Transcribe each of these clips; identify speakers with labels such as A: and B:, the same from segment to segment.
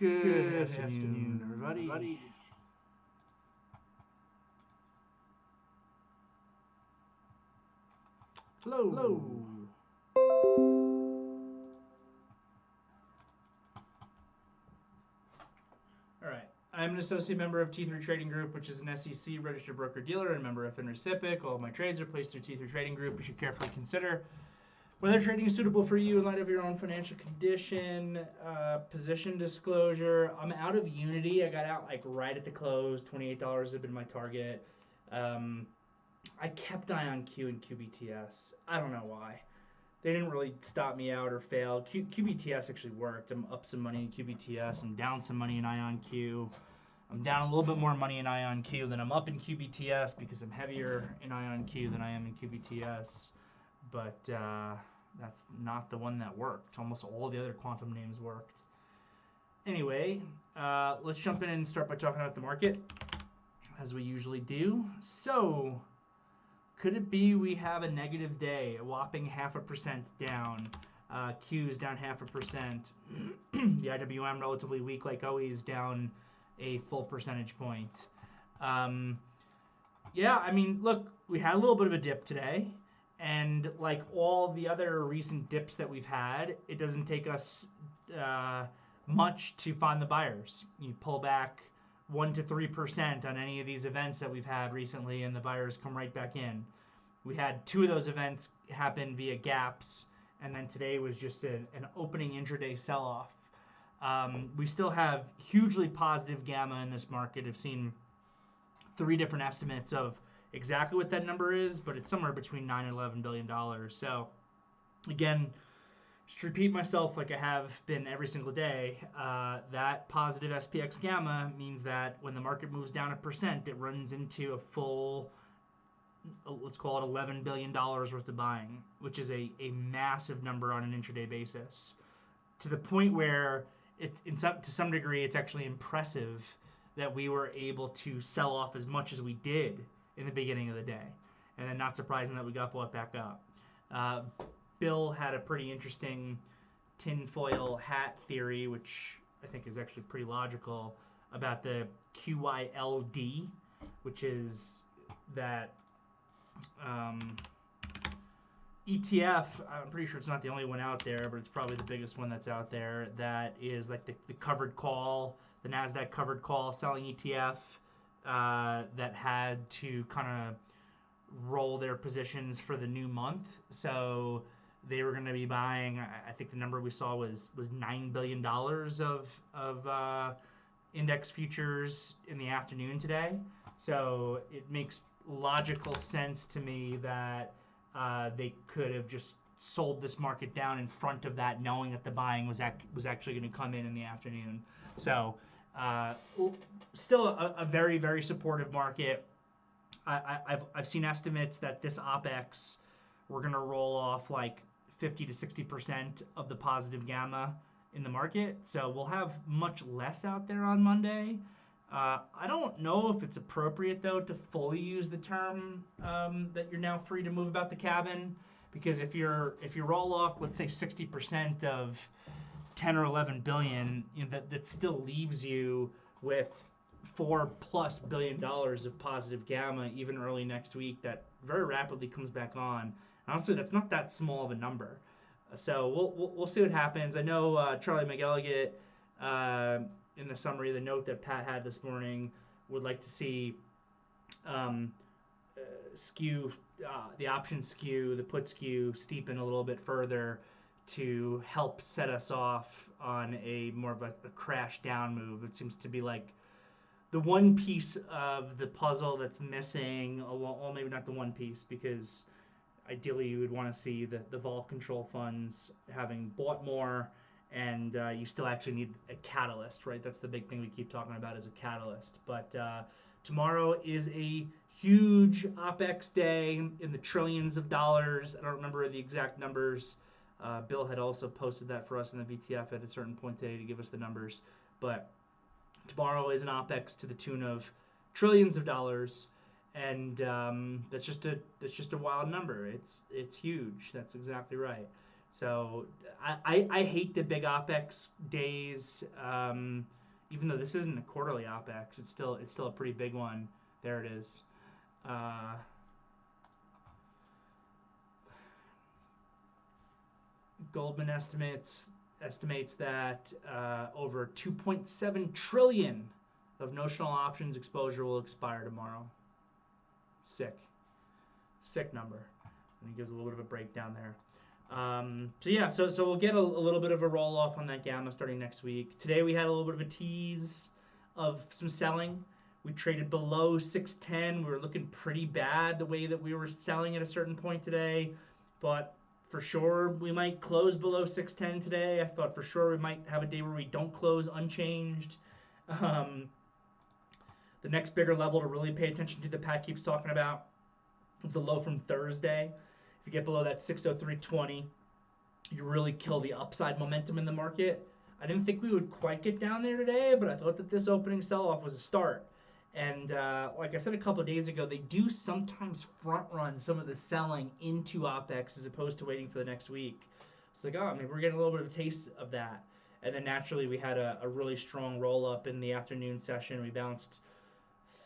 A: Good afternoon, everybody. Hello. All right. I'm an associate member of T3 Trading Group, which is an SEC registered broker-dealer and member of FINRA SIPC. All of my trades are placed through T3 Trading Group. You should carefully consider whether trading is suitable for you in light of your own financial condition. Position disclosure. I'm out of Unity. I got out like right at the close. $28 had been my target. I kept IonQ and QBTS. I don't know why. They didn't really stop me out or fail. QBTS actually worked. I'm up some money in QBTS. I'm down some money in IonQ. I'm down a little bit more money in IonQ than I'm up in QBTS because I'm heavier in IonQ than I am in QBTS. But that's not the one that worked. Almost all the other quantum names worked. Anyway, let's jump in and start by talking about the market, as we usually do. So, could it be we have a negative day, a whopping 0.5% down? Q's down 0.5%. The IWM relatively weak, like always, down a full percentage point. Yeah, I mean, look, we had a little bit of a dip today. And like all the other recent dips that we've had, it doesn't take us much to find the buyers. You pull back 1 to 3% on any of these events that we've had recently, and the buyers come right back in. We had 2 of those events happen via gaps, and then today was just an opening intraday sell-off. We still have hugely positive gamma in this market. I've seen 3 different estimates of exactly what that number is, but it's somewhere between $9 and $11 billion. So, again, just to repeat myself like I have been every single day, that positive SPX gamma means that when the market moves down 1%, it runs into a full, let's call it $11 billion worth of buying, which is a massive number on an intraday basis. To the point where, to some degree, it's actually impressive that we were able to sell off as much as we did in the beginning of the day, and then not surprising that we got bought back up. Bill had a pretty interesting tinfoil hat theory, which I think is actually pretty logical, about the QYLD, which is that ETF. I'm pretty sure it's not the only one out there, but it's probably the biggest one that's out there. That is like the covered call, the NASDAQ covered call selling ETF. That had to kind of roll their positions for the new month. So they were going to be buying, I think the number we saw was $9 billion of index futures in the afternoon today. So it makes logical sense to me that they could have just sold this market down in front of that, knowing that the buying was actually going to come in the afternoon. So still a very, very supportive market. I've seen estimates that this OPEX, we're going to roll off like 50 to 60% of the positive gamma in the market. So we'll have much less out there on Monday. I don't know if it's appropriate, though, to fully use the term that you're now free to move about the cabin, because if you roll off, let's say 60% of 10 or 11 billion, that still leaves you with $4+ billion of positive gamma even early next week that very rapidly comes back on. Honestly, that's not that small of a number. So we'll see what happens. I know Charlie McElligott, in the summary, the note that Pat had this morning, would like to see skew, the option skew, the put skew steepen a little bit further to help set us off on a more of a crash down move. It seems to be like the one piece of the puzzle that's missing, well, maybe not the one piece, because ideally you would want to see the vol control funds having bought more, and you still actually need a catalyst, right? That's the big thing we keep talking about, is a catalyst. But tomorrow is a huge OPEX day in the trillions of dollars. I don't remember the exact numbers. Bill had also posted that for us in the VTF at a certain point today to give us the numbers. But tomorrow is an OPEX to the tune of trillions of dollars, and that's just a wild number. It's huge. That's exactly right. So I hate the big OPEX days. Even though this isn't a quarterly OPEX, it's still a pretty big one. There it is. Goldman estimates that over 2.7 trillion of notional options exposure will expire tomorrow. Sick number. And he gives a little bit of a breakdown there. So yeah, so we'll get a little bit of a roll off on that gamma starting next week. Today we had a little bit of a tease of some selling. We traded below 610. We were looking pretty bad the way that we were selling at a certain point today. Thought for sure we might close below 610 today. I thought for sure we might have a day where we don't close unchanged. The next bigger level to really pay attention to that Pat keeps talking about is the low from Thursday. If you get below that 603.20, you really kill the upside momentum in the market. I didn't think we would quite get down there today, but I thought that this opening sell-off was a start. And like I said a couple of days ago, they do sometimes front-run some of the selling into OPEX as opposed to waiting for the next week. It's like, oh, maybe we're getting a little bit of a taste of that. And then naturally we had a really strong roll-up in the afternoon session. We bounced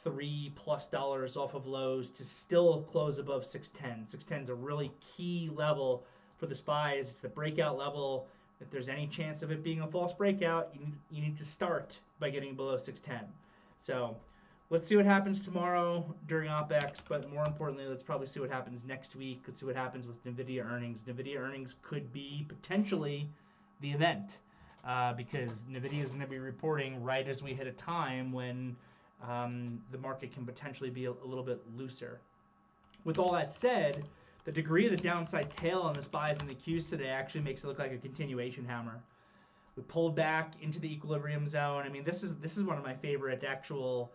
A: $3+ off of lows to still close above 610. 610 is a really key level for the SPYs. It's the breakout level. If there's any chance of it being a false breakout, you need to start by getting below 610. So let's see what happens tomorrow during OPEX, but more importantly, let's probably see what happens next week. Let's see what happens with NVIDIA earnings. NVIDIA earnings could be potentially the event because NVIDIA is going to be reporting right as we hit a time when the market can potentially be a little bit looser. With all that said, the degree of the downside tail on the SPYs and the Qs today actually makes it look like a continuation hammer. We pulled back into the equilibrium zone. I mean, this is one of my favorite actual,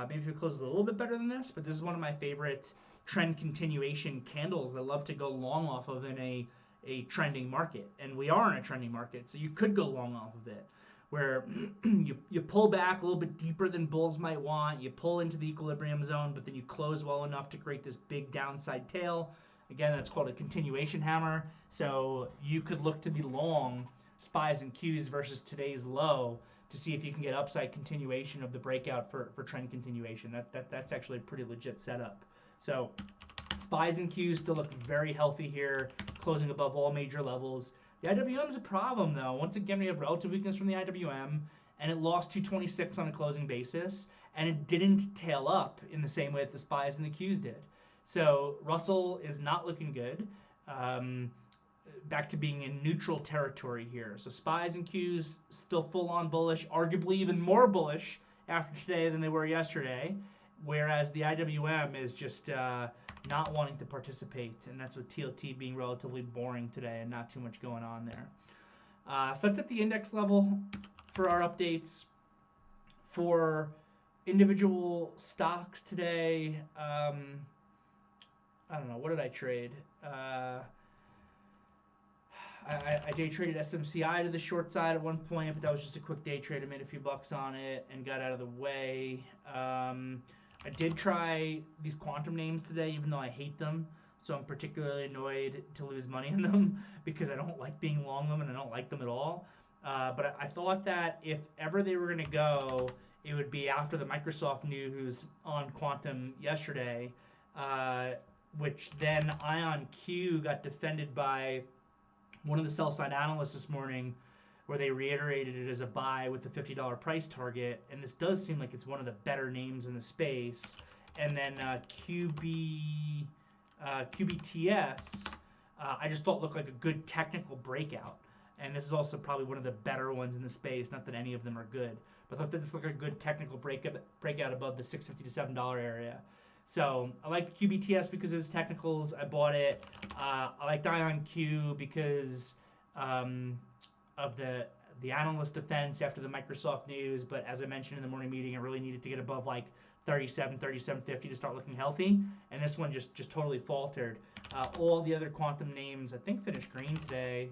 A: maybe if it closes a little bit better than this, but this is one of my favorite trend continuation candles that I love to go long off of in a trending market. And we are in a trending market, so you could go long off of it, where you pull back a little bit deeper than bulls might want, you pull into the equilibrium zone, but then you close well enough to create this big downside tail. Again, that's called a continuation hammer. So you could look to be long SPYs and Qs versus today's low to see if you can get upside continuation of the breakout for trend continuation. That's actually a pretty legit setup. So SPYs and Qs still look very healthy here, closing above all major levels. The IWM is a problem, though. Once again, we have relative weakness from the IWM, and it lost 226 on a closing basis, and it didn't tail up in the same way that the SPYs and the Qs did. So Russell is not looking good. Back to being in neutral territory here. So SPYs and Qs still full-on bullish, arguably even more bullish after today than they were yesterday, whereas the IWM is just not wanting to participate, and that's with TLT being relatively boring today and not too much going on there. So that's at the index level for our updates. For individual stocks today, I don't know, what did I trade? I day traded SMCI to the short side at one point, but that was just a quick day trade. I made a few bucks on it and got out of the way. I did try these quantum names today, even though I hate them. So I'm particularly annoyed to lose money in them because I don't like being long them and I don't like them at all. But I thought that if ever they were going to go, it would be after the Microsoft news on quantum yesterday, which then IonQ got defended by one of the sell-side analysts this morning, where they reiterated it as a buy with a $50 price target, and this does seem like it's one of the better names in the space. And then QBTS, I just thought looked like a good technical breakout, and this is also probably one of the better ones in the space. Not that any of them are good, but I thought that this looked like a good technical breakout above the $6.50 to $7 area. So I liked QBTS because of its technicals. I bought it. I liked IonQ because of the analyst defense after the Microsoft news. But as I mentioned in the morning meeting, I really needed to get above like 37.50 to start looking healthy. And this one just totally faltered. All the other quantum names, I think, finished green today.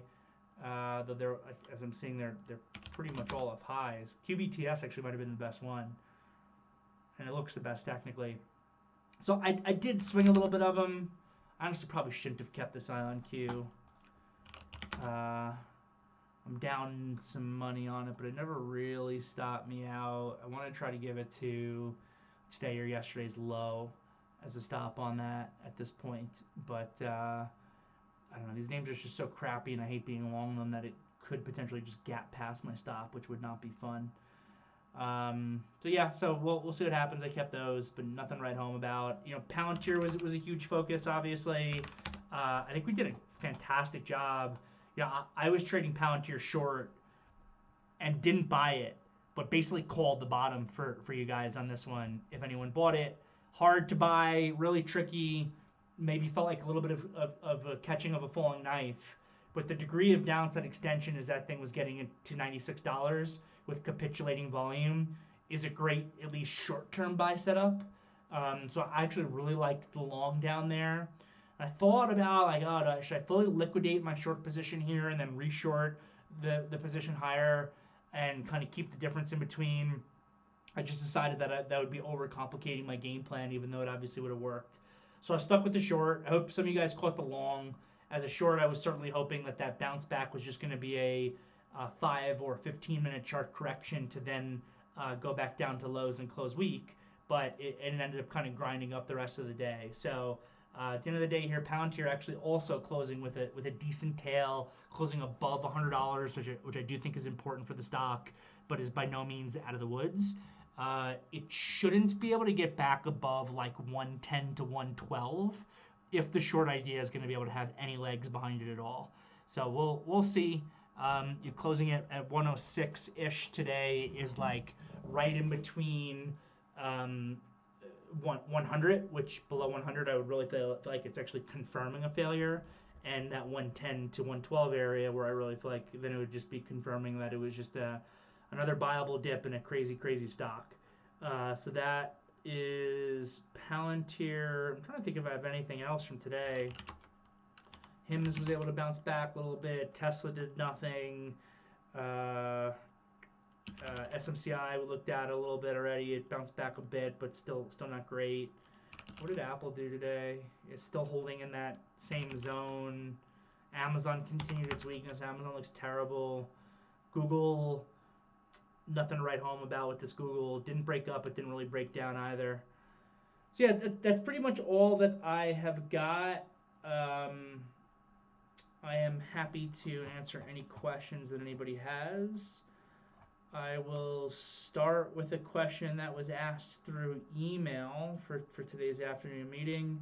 A: Though they're, as I'm seeing, they're pretty much all off highs. QBTS actually might have been the best one, and it looks the best technically. So I did swing a little bit of them. I honestly probably shouldn't have kept this IonQ. I'm down some money on it, but it never really stopped me out. I want to try to give it to today or yesterday's low as a stop on that at this point. But I don't know. These names are just so crappy, and I hate being along them that it could potentially just gap past my stop, which would not be fun. So yeah, so we'll see what happens. I kept those, but nothing to write home about. Palantir was a huge focus, obviously. I think we did a fantastic job. I was trading Palantir short and didn't buy it, but basically called the bottom for you guys on this one. If anyone bought it, hard to buy, really tricky. Maybe felt like a little bit of a catching of a falling knife. But the degree of downside extension as that thing was getting it to $96 with capitulating volume is a great, at least short-term buy setup. So I actually really liked the long down there. I thought about should I fully liquidate my short position here and then reshort the position higher and kind of keep the difference in between. I just decided that that would be overcomplicating my game plan, even though it obviously would have worked. So I stuck with the short. I hope some of you guys caught the long. As a short, I was certainly hoping that bounce back was just going to be a 5 or 15-minute chart correction to then go back down to lows and close weak. But it ended up kind of grinding up the rest of the day. So at the end of the day here, Palantir actually also closing with a decent tail, closing above $100, which I do think is important for the stock, but is by no means out of the woods. It shouldn't be able to get back above like 110 to 112 if the short idea is going to be able to have any legs behind it at all. So we'll see. You're closing it at 106-ish today is like right in between 100, which below 100 I would really feel like it's actually confirming a failure, and that 110 to 112 area where I really feel like then it would just be confirming that it was just another buyable dip in a crazy stock. So that is Palantir. I'm trying to think if I have anything else from today. Hims was able to bounce back a little bit. Tesla did nothing. SMCI we looked at a little bit already. It bounced back a bit, but still not great. What did Apple do today? It's still holding in that same zone. Amazon continued its weakness. Amazon looks terrible. Google, nothing to write home about with this Google. Didn't break up, but didn't really break down either. So yeah, that's pretty much all that I have got. I am happy to answer any questions that anybody has. I will start with a question that was asked through email for today's afternoon meeting.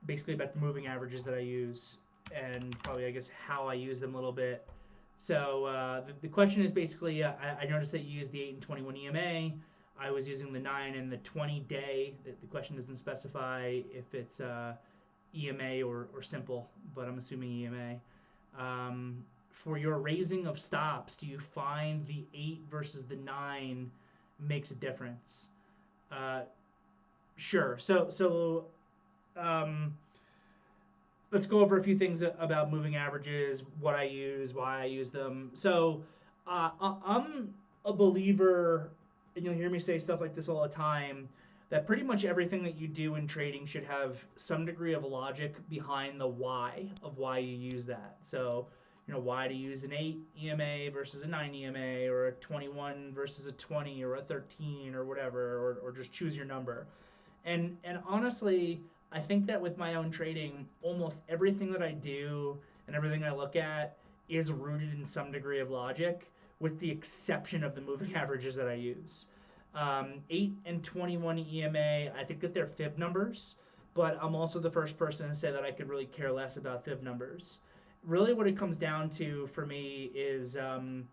A: Basically about the moving averages that I use and probably, I guess, how I use them a little bit. So the question is basically, I noticed that you use the 8 and 21 EMA. I was using the 9 and the 20 day. The question doesn't specify if it's EMA or simple, but I'm assuming EMA. For your raising of stops, do you find the 8 versus the 9 makes a difference? Sure. So let's go over a few things about moving averages, what I use, why I use them. So I'm a believer, and you'll hear me say stuff like this all the time, that pretty much everything that you do in trading should have some degree of logic behind the why of why you use that. So, why to use an 8 EMA versus a 9 EMA, or a 21 versus a 20, or a 13, or whatever, or just choose your number. And honestly, I think that with my own trading, almost everything that I do and everything I look at is rooted in some degree of logic, with the exception of the moving averages that I use. 8 and 21 EMA, I think that they're fib numbers, but I'm also the first person to say that I could really care less about fib numbers. Really what it comes down to for me is, and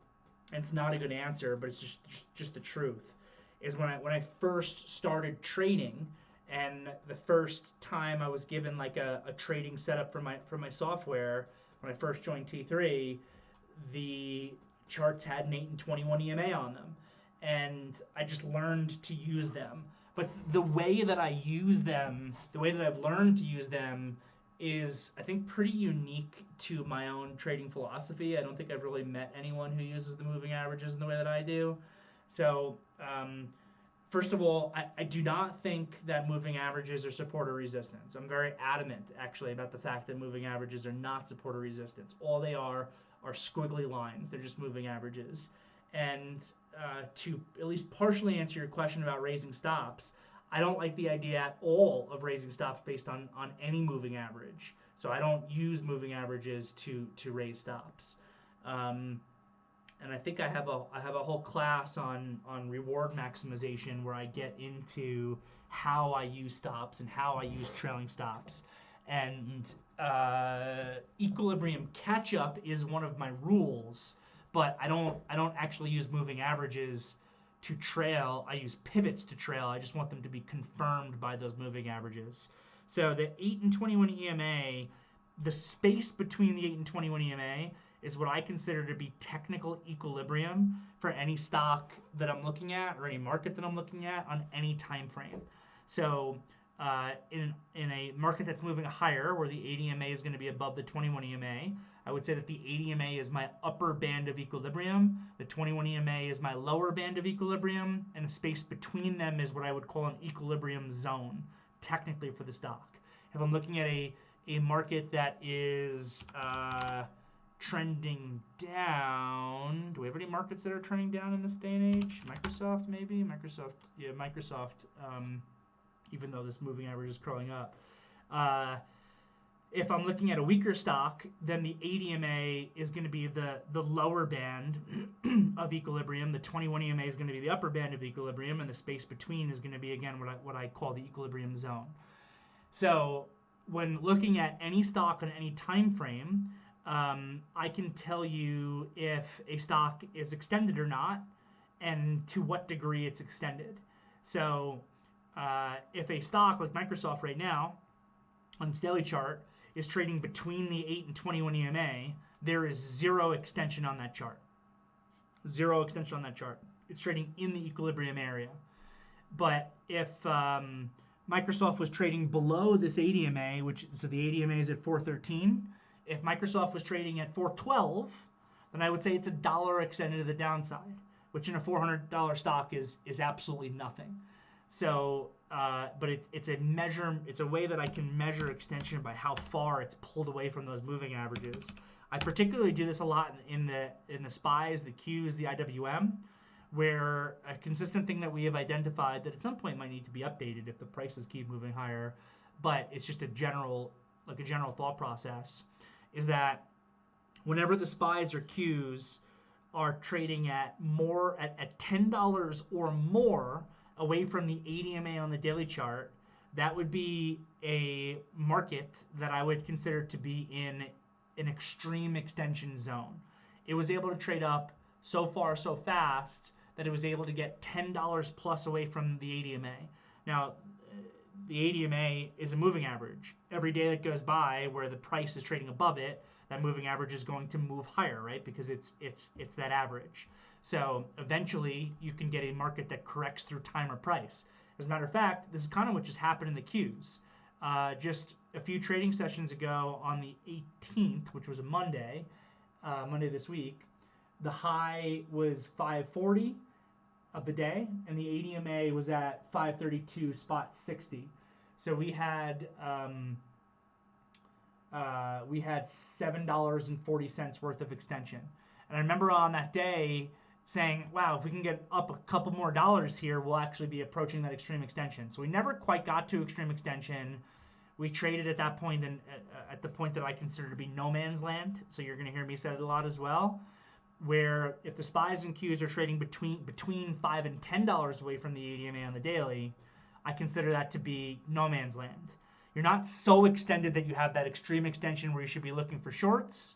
A: it's not a good answer, but it's just the truth, is when I first started trading, and the first time I was given like a trading setup for my software, when I first joined T3, the charts had an 8 and 21 EMA on them, and I just learned to use them. But the way that I use them, the way that I've learned to use them, is, I think, pretty unique to my own trading philosophy. I don't think I've really met anyone who uses the moving averages in the way that I do. So First of all, I do not think that moving averages are support or resistance. I'm very adamant, actually, about the fact that moving averages are not support or resistance. All they are squiggly lines. They're just moving averages. And to at least partially answer your question about raising stops, I don't like the idea at all of raising stops based on any moving average. So I don't use moving averages to raise stops. And I think I have a whole class on reward maximization where I get into how I use stops and how I use trailing stops. And equilibrium catch up is one of my rules, but I don't actually use moving averages to trail. I use pivots to trail. I just want them to be confirmed by those moving averages. So the 8 and 21 EMA, the space between the 8 and 21 EMA is what I consider to be technical equilibrium for any stock that I'm looking at or any market that I'm looking at on any time frame. So in a market that's moving higher, where the 8 EMA is going to be above the 21 EMA, I would say that the 8 EMA is my upper band of equilibrium, the 21 EMA is my lower band of equilibrium, and the space between them is what I would call an equilibrium zone, technically, for the stock. If I'm looking at a market that is trending down. Do we have any markets that are trending down in this day and age? Microsoft, maybe? Microsoft, yeah, Microsoft, even though this moving average is curling up. If I'm looking at a weaker stock, then the 8 EMA is going to be the lower band of equilibrium. The 21 EMA is going to be the upper band of equilibrium, and the space between is going to be, again, what I call the equilibrium zone. So when looking at any stock on any time frame, I can tell you if a stock is extended or not, and to what degree it's extended. So if a stock like Microsoft right now, on its daily chart, is trading between the 8 and 21 EMA, there is zero extension on that chart. Zero extension on that chart. It's trading in the equilibrium area. But if Microsoft was trading below this 8 EMA, so the 8 EMA is at 413, if Microsoft was trading at 412, then I would say it's $1 extended to the downside, which in a $400 stock is absolutely nothing. So, but it's a way that I can measure extension by how far it's pulled away from those moving averages. I particularly do this a lot in the SPYs, the Qs, the IWM, where a consistent thing that we have identified that at some point might need to be updated if the prices keep moving higher, but it's just a general thought process, is that whenever the SPYs or Qs are trading at $10 or more away from the 8 EMA on the daily chart, that would be a market that I would consider to be in an extreme extension zone. It was able to trade up so far so fast that it was able to get $10 plus away from the 8 EMA. Now, the 8 EMA is a moving average. Every day that goes by where the price is trading above it, that moving average is going to move higher, right? Because it's that average. So eventually you can get a market that corrects through time or price. As a matter of fact, this is kind of what just happened in the Qs. Just a few trading sessions ago on the 18th, which was a Monday this week, the high was 540 of the day, and the 8 EMA was at 532 spot 60. So we had $7.40 worth of extension. And I remember on that day saying, wow, if we can get up a couple more dollars here, we'll actually be approaching that extreme extension. So we never quite got to extreme extension. We traded at that point, and at the point that I consider to be no man's land. So you're going to hear me say it a lot as well, where if the SPYs and Qs are trading between $5 and $10 away from the 8 EMA on the daily, I consider that to be no man's land. You're not so extended that you have that extreme extension where you should be looking for shorts,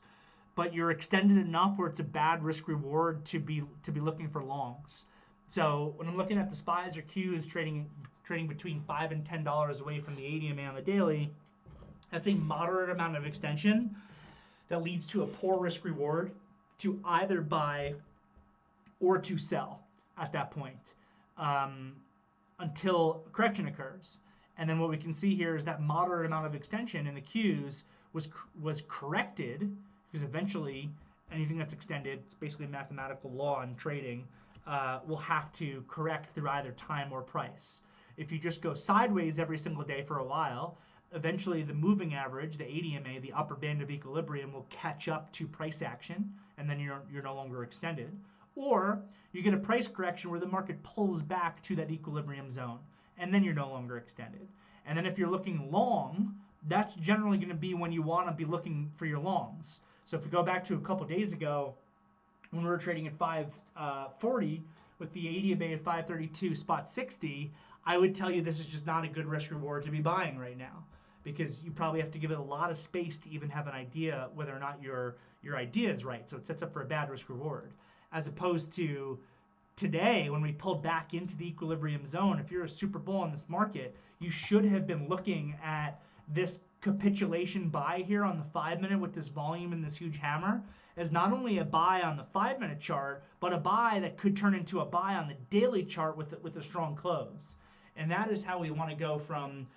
A: but you're extended enough where it's a bad risk reward to be looking for longs. So when I'm looking at the SPYs or Qs trading between $5 and $10 away from the 8 EMA on the daily, that's a moderate amount of extension that leads to a poor risk reward to either buy or to sell at that point until a correction occurs. And then what we can see here is that moderate amount of extension in the Qs was corrected, because eventually anything that's extended, it's basically a mathematical law in trading, will have to correct through either time or price. If you just go sideways every single day for a while, eventually the moving average, the 80 MA, the upper band of equilibrium, will catch up to price action, and then you're no longer extended. Or you get a price correction where the market pulls back to that equilibrium zone, and then you're no longer extended. And then if you're looking long, that's generally going to be when you want to be looking for your longs. So if we go back to a couple days ago, when we were trading at 540 with the 80 MA at 532 spot 60, I would tell you this is just not a good risk reward to be buying right now, because you probably have to give it a lot of space to even have an idea whether or not your idea is right. So it sets up for a bad risk reward. As opposed to today, when we pulled back into the equilibrium zone, if you're a super bull in this market, you should have been looking at this capitulation buy here on the 5-minute with this volume and this huge hammer as not only a buy on the 5-minute chart, but a buy that could turn into a buy on the daily chart with a strong close. And that is how we want to go from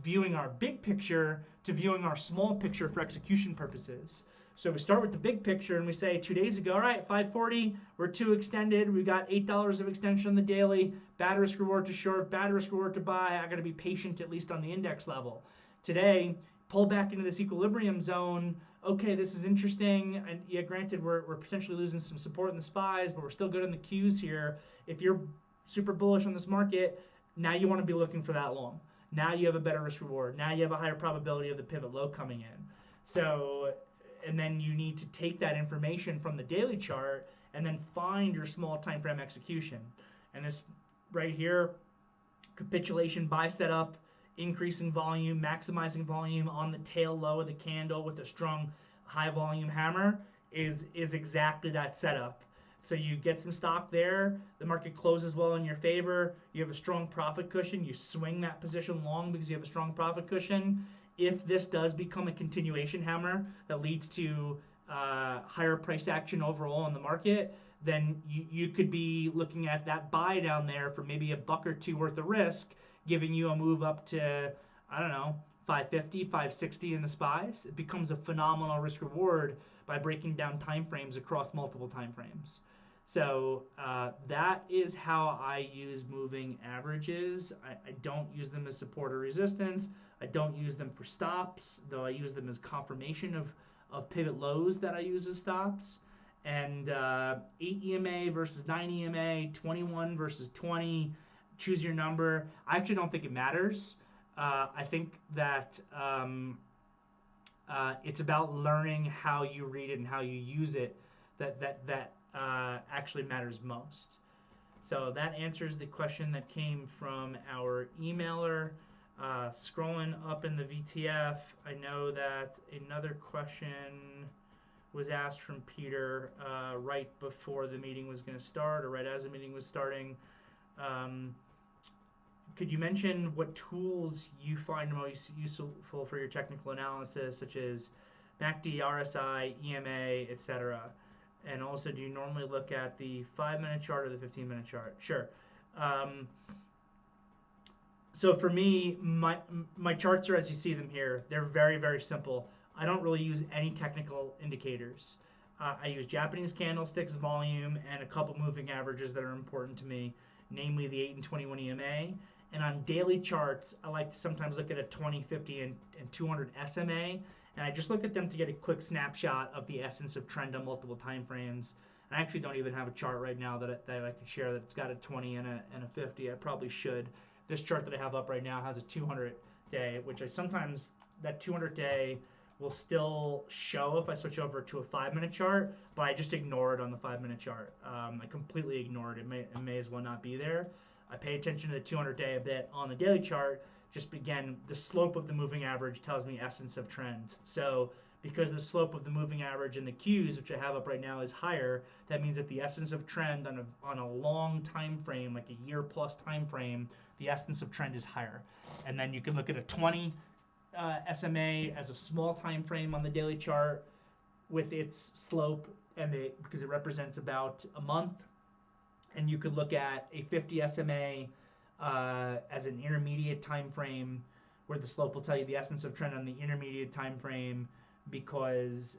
A: viewing our big picture to viewing our small picture for execution purposes. So we start with the big picture and we say 2 days ago, all right, 540, we're too extended. We got $8 of extension on the daily, bad risk reward to short, bad risk reward to buy. I got to be patient at least on the index level. Today, pull back into this equilibrium zone. Okay, this is interesting. And yeah, granted, we're potentially losing some support in the SPYs, but we're still good in the Qs here. If you're super bullish on this market, now you want to be looking for that long. Now you have a better risk reward. Now you have a higher probability of the pivot low coming in. So, and then you need to take that information from the daily chart and then find your small time frame execution. And this right here, capitulation buy setup, increasing volume, maximizing volume on the tail low of the candle with a strong high volume hammer is exactly that setup. So you get some stock there, the market closes well in your favor, you have a strong profit cushion, you swing that position long because you have a strong profit cushion. If this does become a continuation hammer that leads to higher price action overall in the market, then you could be looking at that buy down there for maybe $1 or $2 worth of risk, giving you a move up to, I don't know, 550, 560 in the SPYs. It becomes a phenomenal risk reward by breaking down time frames across multiple time frames. So that is how I use moving averages. I don't use them as support or resistance. I don't use them for stops, though I use them as confirmation of pivot lows that I use as stops. And 8 EMA versus 9 EMA, 21 versus 20, choose your number. I actually don't think it matters. I think that it's about learning how you read it and how you use it that actually matters most. So that answers the question that came from our emailer. Scrolling up in the VTF, I know that another question was asked from Peter right before the meeting was going to start, or right as the meeting was starting. Could you mention what tools you find most useful for your technical analysis, such as MACD, RSI, EMA, etc.? And also, do you normally look at the 5-minute chart or the 15-minute chart? Sure. So for me, my charts are as you see them here. They're very, very simple. I don't really use any technical indicators. I use Japanese candlesticks, volume, and a couple moving averages that are important to me, namely the 8 and 21 EMA. And on daily charts, I like to sometimes look at a 20, 50, and 200 SMA, and I just look at them to get a quick snapshot of the essence of trend on multiple time frames. And I actually don't even have a chart right now that I could share that's got a 20 and a 50. I probably should. This chart that I have up right now has a 200-day, which I sometimes, that 200-day will still show if I switch over to a 5-minute chart, but I just ignore it on the 5-minute chart. I completely ignore it. It may as well not be there. I pay attention to the 200-day a bit on the daily chart. Just again, the slope of the moving average tells me essence of trend. So because the slope of the moving average in the Qs, which I have up right now, is higher, that means that the essence of trend on a long time frame, like a year plus time frame, the essence of trend is higher. And then you can look at a 20 SMA as a small time frame on the daily chart with its slope, and because it represents about a month. And you could look at a 50 SMA as an intermediate time frame, where the slope will tell you the essence of trend on the intermediate time frame, because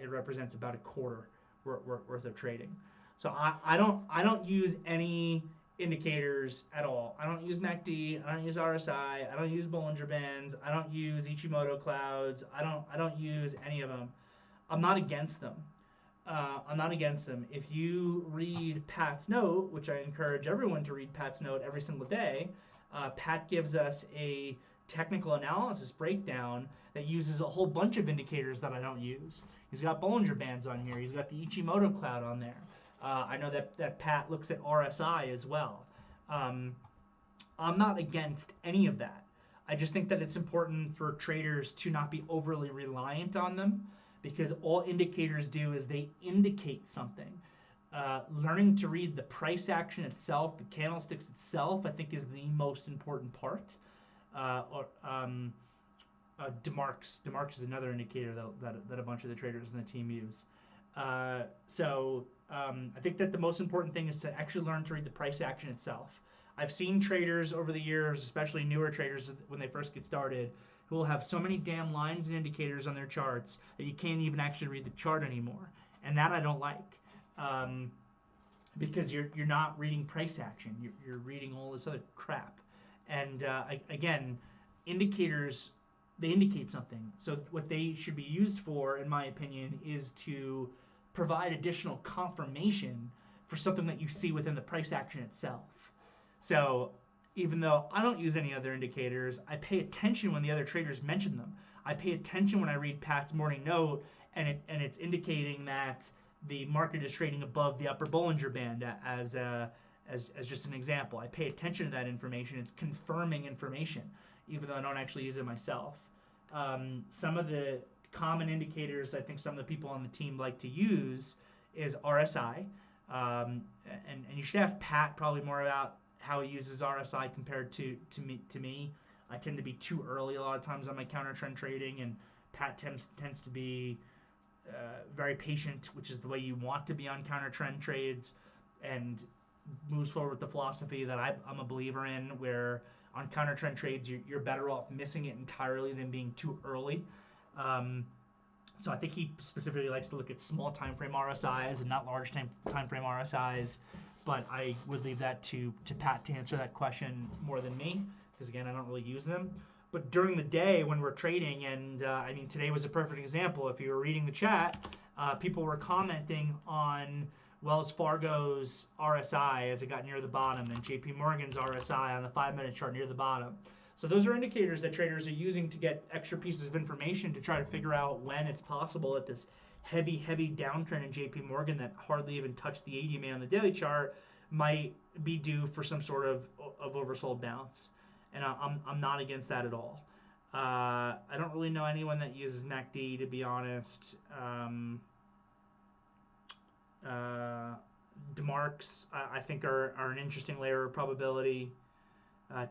A: it represents about a quarter worth of trading. So I don't use any indicators at all. I don't use MACD. I don't use RSI. I don't use Bollinger Bands. I don't use Ichimoto clouds. I don't use any of them. I'm not against them. I'm not against them. If you read Pat's note, which I encourage everyone to read Pat's note every single day, Pat gives us a technical analysis breakdown that uses a whole bunch of indicators that I don't use. He's got Bollinger Bands on here. He's got the Ichimoto cloud on there. I know that Pat looks at RSI as well. Um, I'm not against any of that. I just think that it's important for traders to not be overly reliant on them because all indicators do is they indicate something. Learning to read the price action itself, the candlesticks itself, I think is the most important part. Uh, or, um, DeMarks is another indicator that a bunch of the traders in the team use. I think that the most important thing is to actually learn to read the price action itself. I've seen traders over the years, especially newer traders when they first get started, who will have so many damn lines and indicators on their charts that you can't even actually read the chart anymore. And that I don't like. Because you're not reading price action. You're reading all this other crap. And again, indicators, they indicate something. So what they should be used for, in my opinion, is to provide additional confirmation for something that you see within the price action itself. So even though I don't use any other indicators, I pay attention when the other traders mention them. I pay attention when I read Pat's morning note and it's indicating that the market is trading above the upper Bollinger Band as just an example. I pay attention to that information. It's confirming information, even though I don't actually use it myself. Some of the common indicators I think some of the people on the team like to use is RSI. And you should ask Pat probably more about how he uses RSI compared to me. I tend to be too early a lot of times on my counter trend trading, and Pat tends to be very patient, which is the way you want to be on counter trend trades, and moves forward with the philosophy that I'm a believer in, where on counter trend trades you're better off missing it entirely than being too early. So I think he specifically likes to look at small time frame RSIs and not large time frame RSIs. But I would leave that to Pat to answer that question more than me, because again, I don't really use them. But during the day when we're trading, and I mean, today was a perfect example. If you were reading the chat, people were commenting on Wells Fargo's RSI as it got near the bottom, and JP Morgan's RSI on the 5-minute chart near the bottom. So those are indicators that traders are using to get extra pieces of information to try to figure out when it's possible that this heavy downtrend in JP Morgan that hardly even touched the 80-MA on the daily chart might be due for some sort of oversold bounce. And I'm not against that at all. I don't really know anyone that uses MACD, to be honest. DeMarks, I think, are an interesting layer of probability.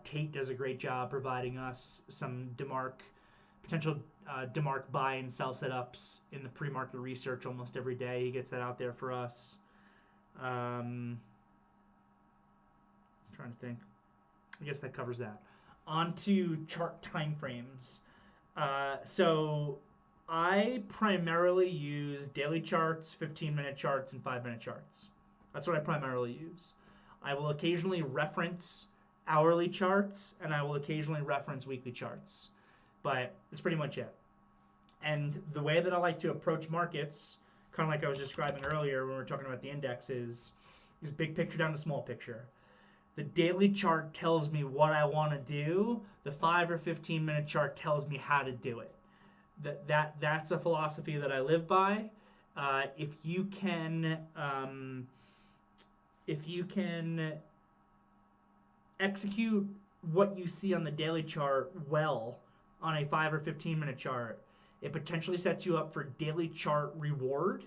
A: Tate does a great job providing us some potential DeMark buy and sell setups in the pre-market research almost every day. He gets that out there for us. I'm trying to think. I guess that covers that. On to chart timeframes. So I primarily use daily charts, 15-minute charts, and 5-minute charts. That's what I primarily use. I will occasionally reference hourly charts, and I will occasionally reference weekly charts. But that's pretty much it. And the way that I like to approach markets, kind of like I was describing earlier when we were talking about the indexes, is big picture down to small picture. The daily chart tells me what I want to do. The 5 or 15-minute chart tells me how to do it. That's a philosophy that I live by. If you can execute what you see on the daily chart well on a 5 or 15-minute chart, it potentially sets you up for daily chart reward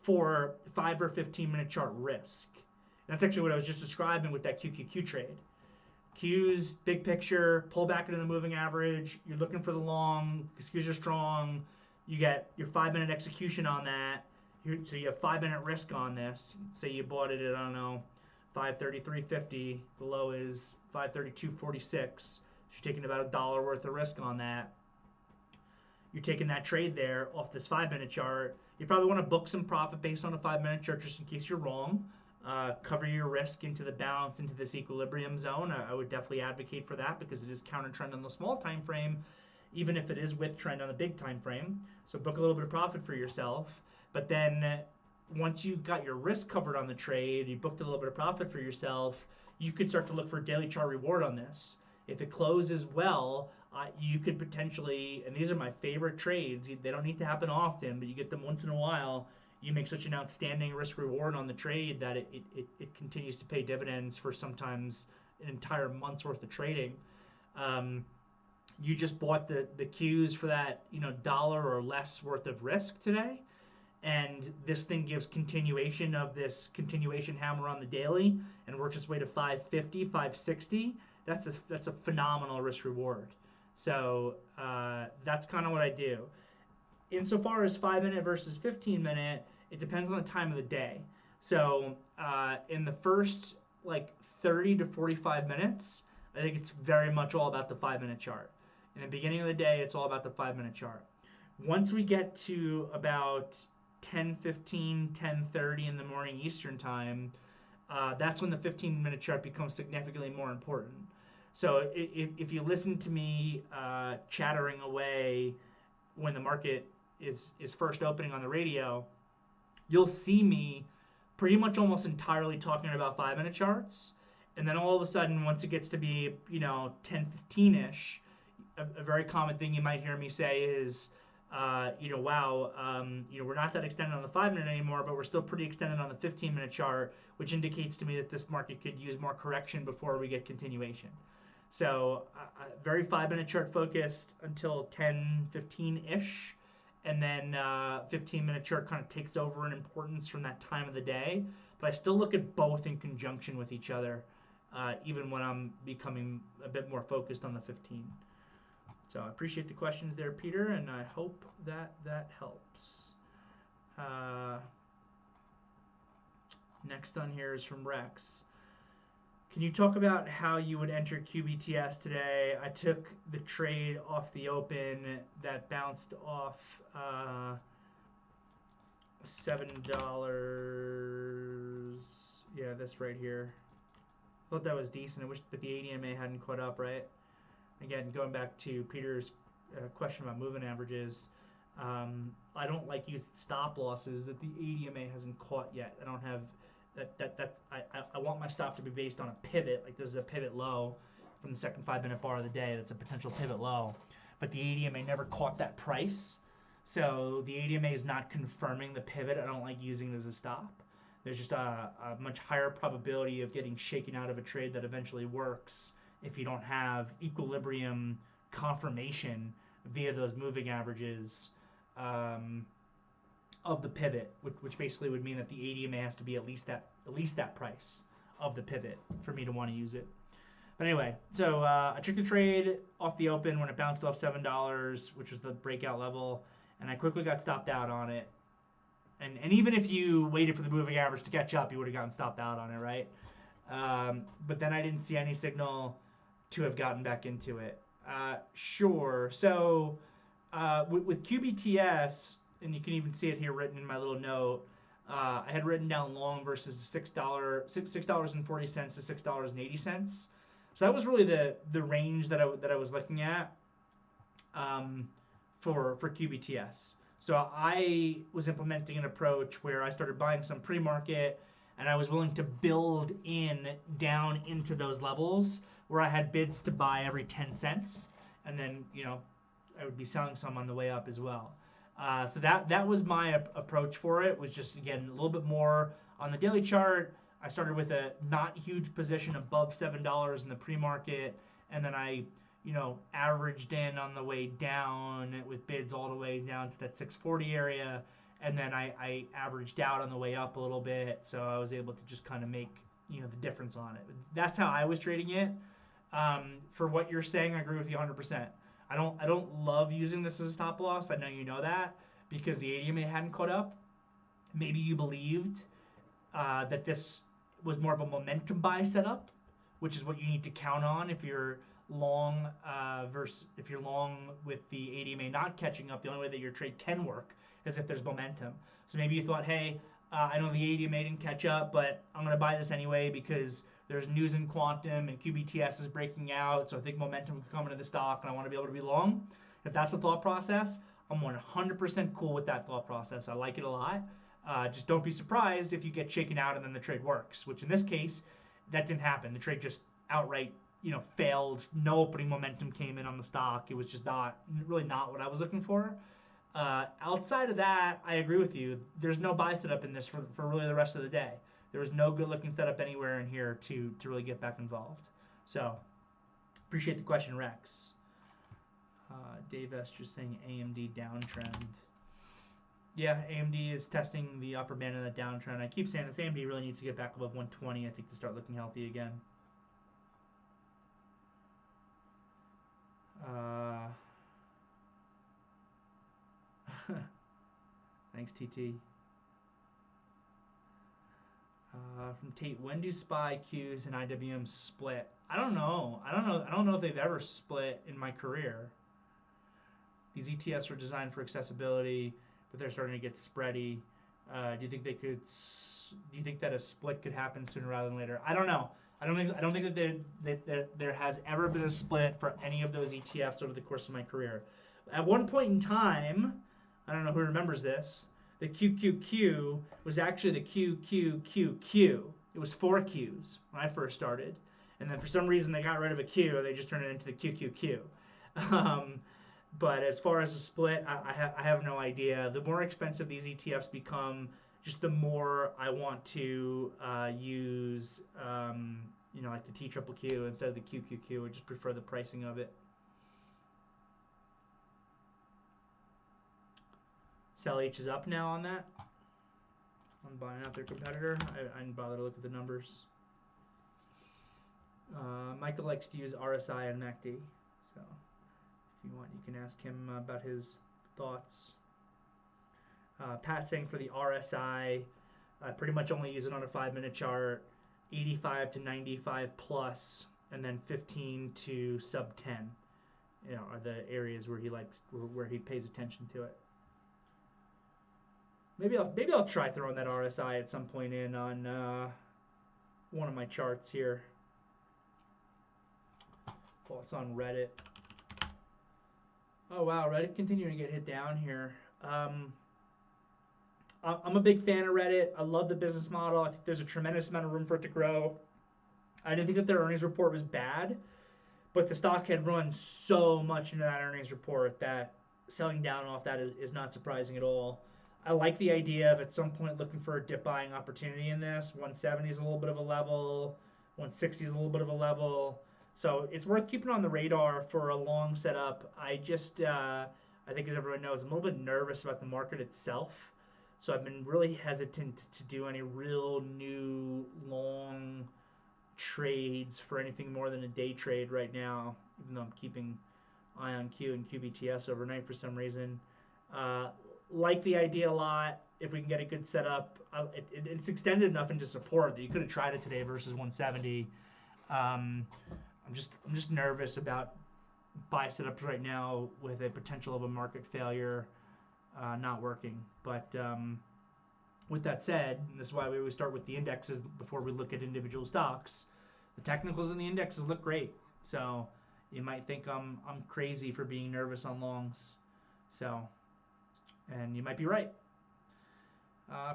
A: for 5 or 15-minute chart risk. That's actually what I was just describing with that QQQ trade. Q's big picture, pull back into the moving average. You're looking for the long. The Q's are strong. You get your 5-minute execution on that. So you have 5-minute risk on this. Say you bought it at, I don't know, 533.50. The low is 532.46. You're taking about $1 worth of risk on that. you're taking that trade there off this 5-minute chart. You probably want to book some profit based on a 5-minute chart just in case you're wrong. Cover your risk into the balance, into this equilibrium zone. I would definitely advocate for that because it is counter trend on the small time frame, even if it is with trend on the big time frame. So book a little bit of profit for yourself. But then once you got your risk covered on the trade, you booked a little bit of profit for yourself, you could start to look for daily chart reward on this. If it closes well, you could potentially, and these are my favorite trades, they don't need to happen often, but you get them once in a while, you make such an outstanding risk reward on the trade that it continues to pay dividends for sometimes an entire month's worth of trading. You just bought the Qs for that dollar or less worth of risk today, and this thing gives continuation of this continuation hammer on the daily and works its way to 550, 560. That's a phenomenal risk reward. So that's kind of what I do. Insofar as 5-minute versus 15-minute, it depends on the time of the day. So in the first 30 to 45 minutes, I think it's very much all about the 5-minute chart. In the beginning of the day, it's all about the 5-minute chart. Once we get to about 10:15, 10:30 in the morning Eastern time, that's when the 15-minute chart becomes significantly more important. So if you listen to me chattering away when the market is first opening on the radio, you'll see me pretty much almost entirely talking about 5-minute charts. And then all of a sudden, once it gets to be 10:15ish, a very common thing you might hear me say is, wow, we're not that extended on the 5-minute anymore, but we're still pretty extended on the 15-minute chart, which indicates to me that this market could use more correction before we get continuation. So very 5-minute chart focused until 10:15-ish, and then 15-minute chart kind of takes over in importance from that time of the day. But I still look at both in conjunction with each other, even when I'm becoming a bit more focused on the 15. So I appreciate the questions there, Peter, and I hope that helps. Next on here is from Rex. Can you talk about how you would enter QBTS today? I took the trade off the open that bounced off $7. Yeah, this right here. Thought that was decent. I wish, but the ADMA hadn't caught up, right? Again, going back to Peter's question about moving averages, I don't like using stop losses that the ADMA hasn't caught yet. I don't have I want my stop to be based on a pivot. Like this is a pivot low from the second 5-minute bar of the day. That's a potential pivot low. But the ADMA never caught that price. So the ADMA is not confirming the pivot. I don't like using it as a stop. There's just a much higher probability of getting shaken out of a trade that eventually works if you don't have equilibrium confirmation via those moving averages of the pivot, which basically would mean that the ADMA has to be at least that price of the pivot for me to want to use it. But anyway, so I took the trade off the open when it bounced off $7, which was the breakout level, and I quickly got stopped out on it. And even if you waited for the moving average to catch up, you would have gotten stopped out on it, right? But then I didn't see any signal to have gotten back into it. Sure. So with QBTS, and you can even see it here written in my little note, I had written down long versus $6.40 to $6.80. So that was really the range that I was looking at for QBTS. So I was implementing an approach where I started buying some pre-market, and I was willing to build down into those levels where I had bids to buy every 10 cents, and then I would be selling some on the way up as well. So that was my approach for it. Was just again a little bit more on the daily chart. I started with a not huge position above $7 in the pre-market, and then I averaged in on the way down with bids all the way down to that 640 area, and then I averaged out on the way up a little bit, so I was able to just kind of make the difference on it. That's how I was trading it. For what you're saying, I agree with you 100%. I don't love using this as a stop loss. I know you know that because the ADMA hadn't caught up. Maybe you believed that this was more of a momentum buy setup, which is what you need to count on if you're long versus if you're long with the ADMA not catching up, the only way that your trade can work is if there's momentum. So maybe you thought, hey, I know the ADMA didn't catch up, but I'm going to buy this anyway because there's news in quantum and QBTS is breaking out, so I think momentum could come into the stock and I want to be able to be long. If that's the thought process, I'm 100% cool with that thought process. I like it a lot. Just don't be surprised if you get shaken out and then the trade works, which in this case, that didn't happen. The trade just outright, failed. No opening momentum came in on the stock. It was just really not what I was looking for. Outside of that, I agree with you. There's no buy setup in this for really the rest of the day. There was no good looking setup anywhere in here to really get back involved. So, appreciate the question, Rex. Dave S. just saying AMD downtrend. Yeah, AMD is testing the upper band of that downtrend. I keep saying this. AMD really needs to get back above 120, I think, to start looking healthy again. Thanks, TT. From Tate, when do SPY, Qs, and IWM split? I don't know. I don't know if they've ever split in my career. These ETFs were designed for accessibility, but they're starting to get spready. Do you think they could? Do you think that a split could happen sooner rather than later? I don't know. I don't think that there has ever been a split for any of those ETFs over the course of my career. At one point in time, I don't know who remembers this, the QQQ was actually the QQQQ. It was 4 Qs when I first started. And then for some reason they got rid of a Q, they just turned it into the QQQ. But as far as a split, I have no idea. The more expensive these ETFs become, just the more I want to use, like the TQQQ instead of the QQQ. I just prefer the pricing of it. Sell H is up now on that. I'm buying out their competitor. I didn't bother to look at the numbers. Michael likes to use RSI and MACD. So if you want, you can ask him about his thoughts. Pat saying for the RSI, I pretty much only use it on a 5-minute chart, 85 to 95 plus, and then 15 to sub 10. Are the areas where he pays attention to it. Maybe I'll try throwing that RSI at some point in on one of my charts here. Well, it's on Reddit. Oh wow, Reddit continuing to get hit down here. I'm a big fan of Reddit. I love the business model. I think there's a tremendous amount of room for it to grow. I didn't think that their earnings report was bad, but the stock had run so much into that earnings report that selling down off that is not surprising at all. I like the idea of at some point looking for a dip buying opportunity in this. 170 is a little bit of a level. 160 is a little bit of a level. So it's worth keeping on the radar for a long setup. I think as everyone knows, I'm a little bit nervous about the market itself. So I've been really hesitant to do any real new long trades for anything more than a day trade right now, even though I'm keeping IonQ and QBTS overnight for some reason. Like the idea a lot. If we can get a good setup, it's extended enough into support that you could have tried it today versus 170. I'm just nervous about buy setups right now with a potential of a market failure not working. But with that said, and this is why we always start with the indexes before we look at individual stocks. The technicals in the indexes look great. So you might think I'm crazy for being nervous on longs. So. And you might be right.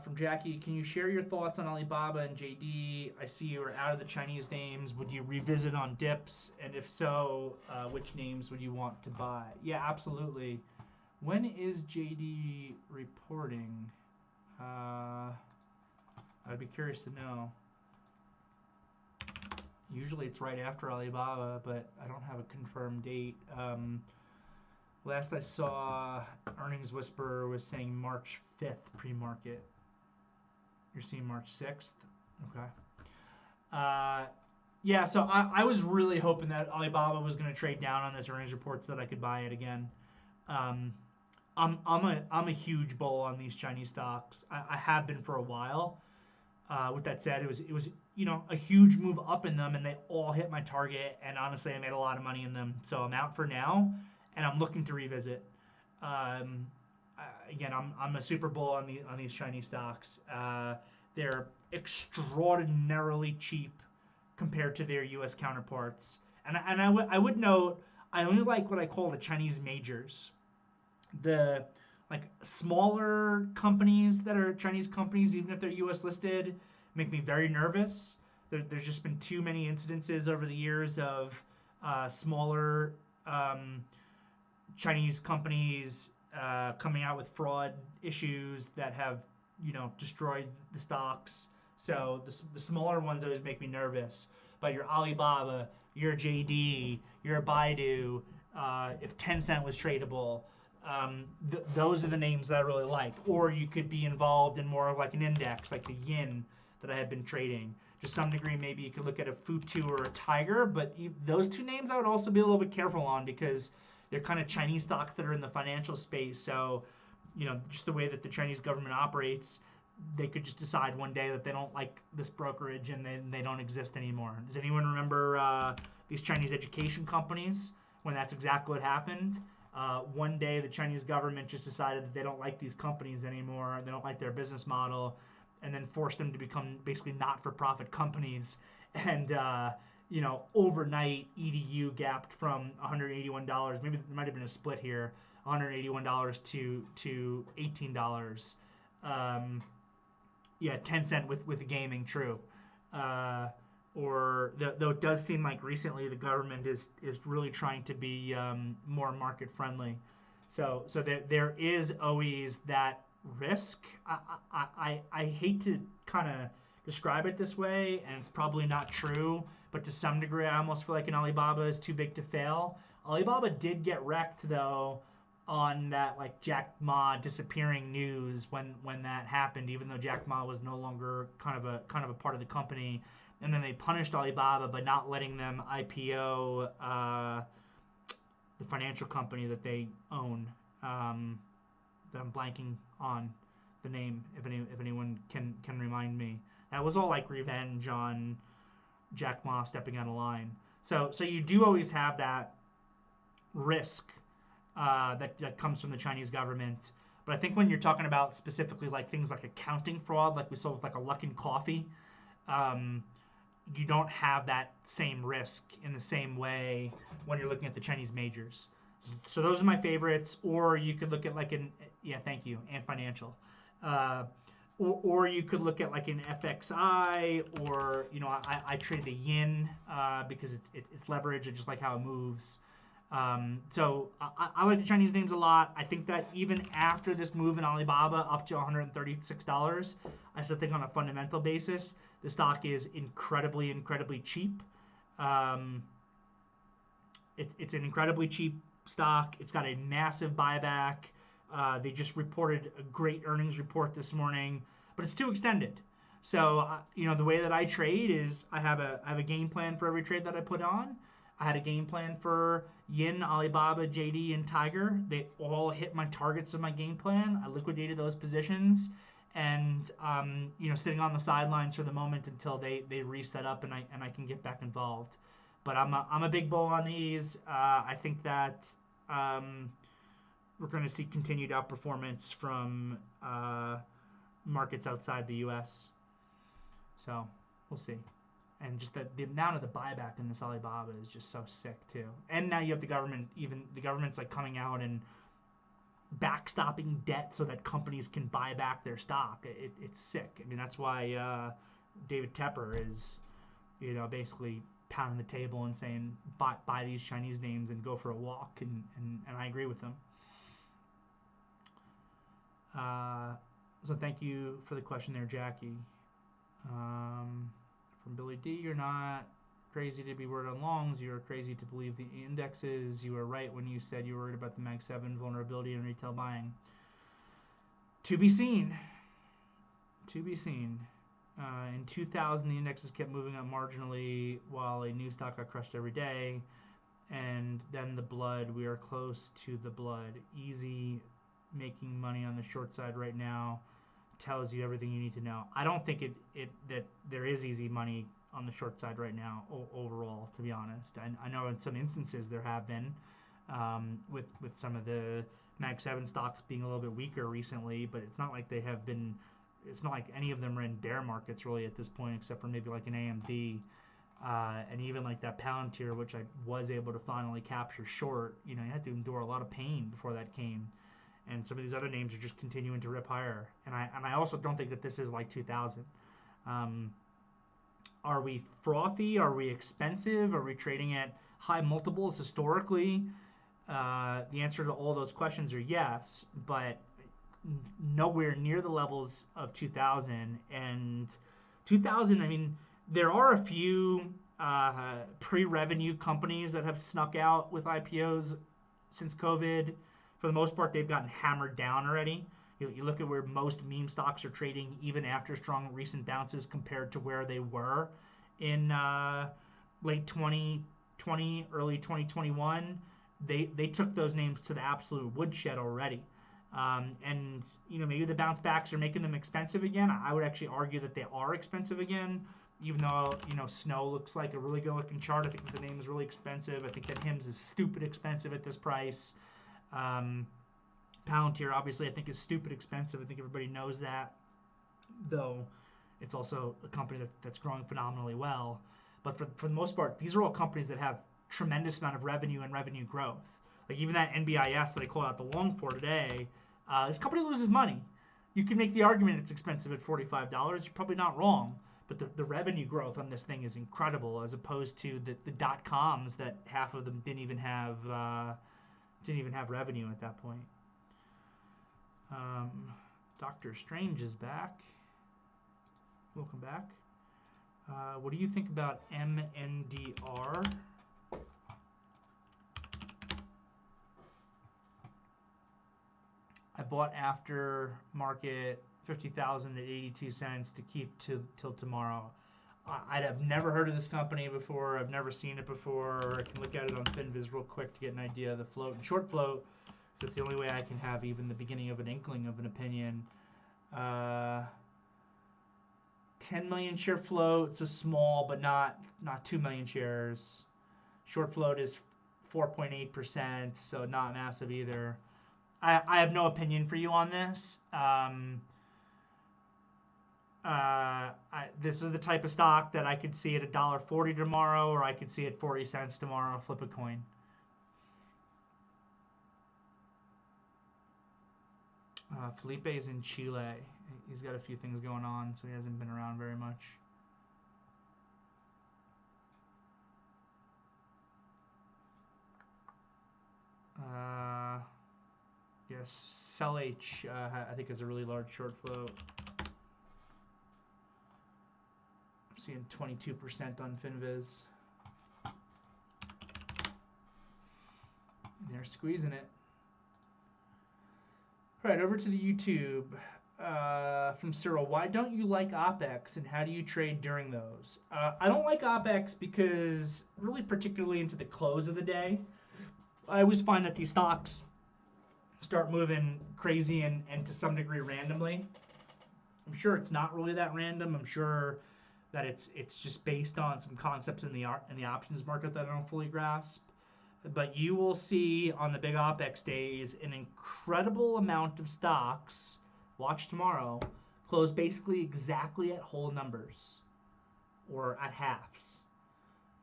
A: From Jackie, can you share your thoughts on Alibaba and JD? I see you are out of the Chinese names. Would you revisit on dips? And if so, which names would you want to buy? Yeah, absolutely. When is JD reporting? I'd be curious to know. Usually it's right after Alibaba, but I don't have a confirmed date. Last I saw, Earnings Whisperer was saying March 5th pre-market. You're seeing March 6th? Okay. Yeah, so I was really hoping that Alibaba was going to trade down on this earnings report so that I could buy it again. I'm a huge bull on these Chinese stocks. I have been for a while. With that said, it was a huge move up in them, and they all hit my target. And honestly, I made a lot of money in them, so I'm out for now, and I'm looking to revisit. Um, Again, I'm a super bull on these Chinese stocks. They're extraordinarily cheap compared to their U.S. counterparts, and I would note I only like what I call the Chinese majors, the like smaller companies that are Chinese companies, even if they're U.S. listed, make me very nervous. There's just been too many incidences over the years of smaller um, Chinese companies coming out with fraud issues that have destroyed the stocks. So the smaller ones always make me nervous. But your Alibaba, your JD, your Baidu, if Tencent was tradable, those are the names that I really like. Or you could be involved in more of like an index, like the Yin that I had been trading. To some degree, maybe you could look at a Futu or a Tiger, but those two names I would also be a little bit careful on because they're kind of Chinese stocks that are in the financial space. So, just the way that the Chinese government operates, they could just decide one day that they don't like this brokerage and they don't exist anymore. Does anyone remember these Chinese education companies when that's exactly what happened? One day the Chinese government just decided that they don't like these companies anymore, they don't like their business model, and then forced them to become basically not-for-profit companies. And overnight EDU gapped from $181. Maybe there might have been a split here. $181 to $18. Yeah, Tencent with the gaming, true. Though it does seem like recently the government is really trying to be more market friendly. So there is always that risk. I hate to kind of describe it this way, and it's probably not true, but to some degree, I almost feel like an Alibaba is too big to fail. Alibaba did get wrecked though on that like Jack Ma disappearing news when that happened, even though Jack Ma was no longer kind of a part of the company, and then they punished Alibaba by not letting them IPO the financial company that they own. That I'm blanking on the name. If anyone can remind me, that was all like revenge on Jack Ma stepping out of line. So you do always have that risk that comes from the Chinese government. But I think when you're talking about specifically like things like accounting fraud, like we saw with like a Luckin Coffee, um, you don't have that same risk in the same way when you're looking at the Chinese majors. So those are my favorites. Or you could look at like thank you, and financial. Uh, or you could look at like an FXI, or I trade the yin because it's leverage. I just like how it moves. So I like the Chinese names a lot. I think that even after this move in Alibaba up to $136, I still think on a fundamental basis the stock is incredibly, incredibly cheap. Um, it's an incredibly cheap stock. It's got a massive buyback. They just reported a great earnings report this morning, but it's too extended. So the way that I trade is I have a game plan for every trade that I put on. I had a game plan for Yin, Alibaba, JD, and Tiger. They all hit my targets of my game plan. I liquidated those positions, and sitting on the sidelines for the moment until they reset up and I can get back involved. But I'm a big bull on these. I think that we're going to see continued outperformance from markets outside the U.S. So we'll see. And just the amount of the buyback in this Alibaba is just so sick too. And now you have the government. Even the government's like coming out and backstopping debt so that companies can buy back their stock. It's sick. I mean, that's why David Tepper is, basically pounding the table and saying buy these Chinese names and go for a walk. And I agree with him. So thank you for the question there, Jackie. From Billy D, you're not crazy to be worried on longs. You are crazy to believe the indexes. You were right when you said you were worried about the Mag 7 vulnerability in retail buying. To be seen. To be seen. In 2000, the indexes kept moving up marginally while a new stock got crushed every day. And then the blood. We are close to the blood. Easy making money on the short side right now. tells you everything you need to know. I don't think that there is easy money on the short side right now overall, to be honest. I know in some instances there have been, with some of the Mag 7 stocks being a little bit weaker recently, but it's not like they have been. It's not like any of them are in bear markets really at this point, except for maybe like an AMD, and even like that Palantir, which I was able to finally capture short. You had to endure a lot of pain before that came, and some of these other names are just continuing to rip higher. And I also don't think that this is like 2000. Are we frothy? Are we expensive? Are we trading at high multiples historically? The answer to all those questions are yes, but nowhere near the levels of 2000. And 2000, I mean, there are a few pre-revenue companies that have snuck out with IPOs since COVID. For the most part, they've gotten hammered down already. You look at where most meme stocks are trading, even after strong recent bounces, compared to where they were in late 2020, early 2021. They took those names to the absolute woodshed already. And maybe the bounce backs are making them expensive again. I would actually argue that they are expensive again, even though Snow looks like a really good looking chart. I think the name is really expensive. I think that HIMS is stupid expensive at this price. Palantir, obviously, I think is stupid expensive. I think everybody knows that, though it's also a company that's growing phenomenally well. But for the most part, these are all companies that have tremendous amount of revenue and revenue growth. Like even that NBIS that I called out the long for today, this company loses money. You can make the argument it's expensive at $45. You're probably not wrong. But the revenue growth on this thing is incredible, as opposed to the dot-coms that half of them didn't even have revenue at that point. Doctor Strange is back. Welcome back. What do you think about MNDR? I bought after market 50,000 at 82 cents to keep till tomorrow. I'd have never heard of this company before. I've never seen it before. I can look at it on FinViz real quick to get an idea of the float and short float. That's the only way I can have even the beginning of an inkling of an opinion. 10 million share float. It's a small, but not 2 million shares. Short float is 4.8%, so not massive either. I have no opinion for you on this. This is the type of stock that I could see at $1.40 tomorrow, or I could see at 40 cents tomorrow. Flip a coin. Felipe is in Chile. He's got a few things going on, so he hasn't been around very much. Yes, CellH, I think is a really large short float. I'm seeing 22% on FinViz. They're squeezing it. All right, over to the YouTube. From Cyril, why don't you like OPEX and how do you trade during those? I don't like OPEX because, really particularly into the close of the day, I always find that these stocks start moving crazy and to some degree randomly. I'm sure it's not really that random. I'm sure that it's just based on some concepts in the options market that I don't fully grasp. But you will see on the big OPEX days an incredible amount of stocks, watch tomorrow, close basically exactly at whole numbers or at halves.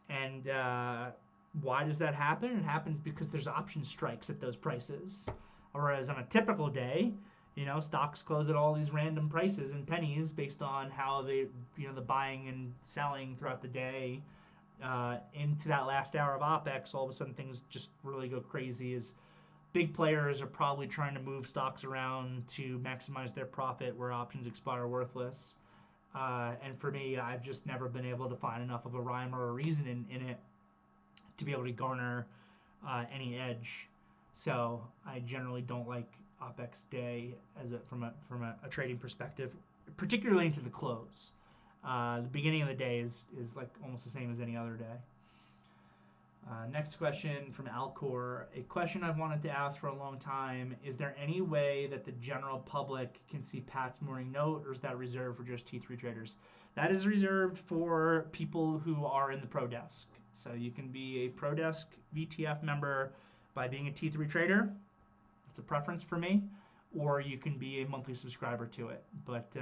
A: And why does that happen? It happens because there's option strikes at those prices. Whereas on a typical day, stocks close at all these random prices and pennies based on how they, the buying and selling throughout the day. Into that last hour of OPEX, all of a sudden things just really go crazy as big players are probably trying to move stocks around to maximize their profit where options expire worthless. And for me, I've just never been able to find enough of a rhyme or a reason in it to be able to garner any edge. So I generally don't like OPEX day from a trading perspective, particularly into the close. The beginning of the day is like almost the same as any other day. Next question from Alcor. A question I've wanted to ask for a long time. Is there any way that the general public can see Pat's morning note, or is that reserved for just T3 traders? That is reserved for people who are in the Pro Desk. So you can be a Pro Desk VTF member by being a T3 trader. It's a preference for me. Or you can be a monthly subscriber to it. But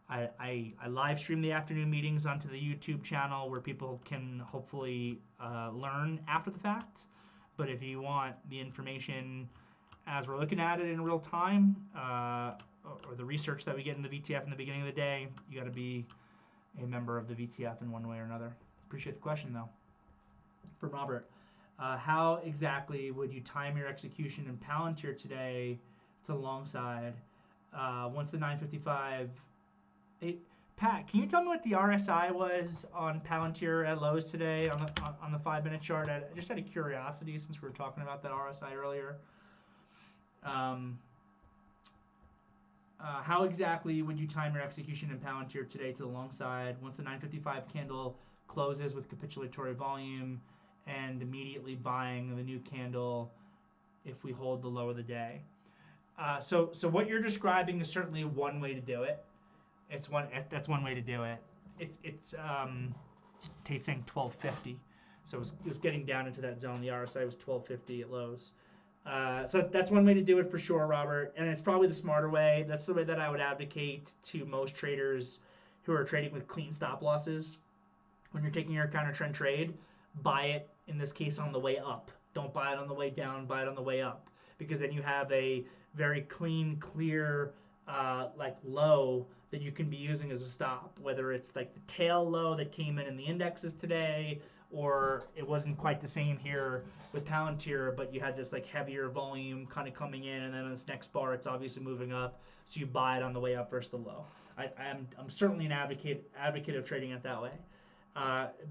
A: I live stream the afternoon meetings onto the YouTube channel where people can hopefully learn after the fact. But if you want the information as we're looking at it in real time, or the research that we get in the VTF in the beginning of the day, you got to be a member of the VTF in one way or another. Appreciate the question, though. From Robert. How exactly would you time your execution in Palantir today to long side once the 955... Hey, Pat, can you tell me what the RSI was on Palantir at lows today on the 5-minute chart? Just out of curiosity, since we were talking about that RSI earlier. How exactly would you time your execution in Palantir today to the long side once the 955 candle closes with capitulatory volume and immediately buying the new candle if we hold the low of the day? So what you're describing is certainly one way to do it. That's one way to do it. It's Tate's saying 1250, so it was getting down into that zone. The RSI was 1250 at lows. So that's one way to do it for sure, Robert, and it's probably the smarter way. That's the way that I would advocate to most traders who are trading with clean stop losses. When you're taking your counter trend trade, buy it in this case on the way up. Don't buy it on the way down. Buy it on the way up, because then you have a very clean, clear like low that you can be using as a stop, whether it's like the tail low that came in the indexes today, or it wasn't quite the same here with Palantir, but you had this like heavier volume kind of coming in, and then on this next bar it's obviously moving up, so you buy it on the way up versus the low. I'm certainly an advocate of trading it that way.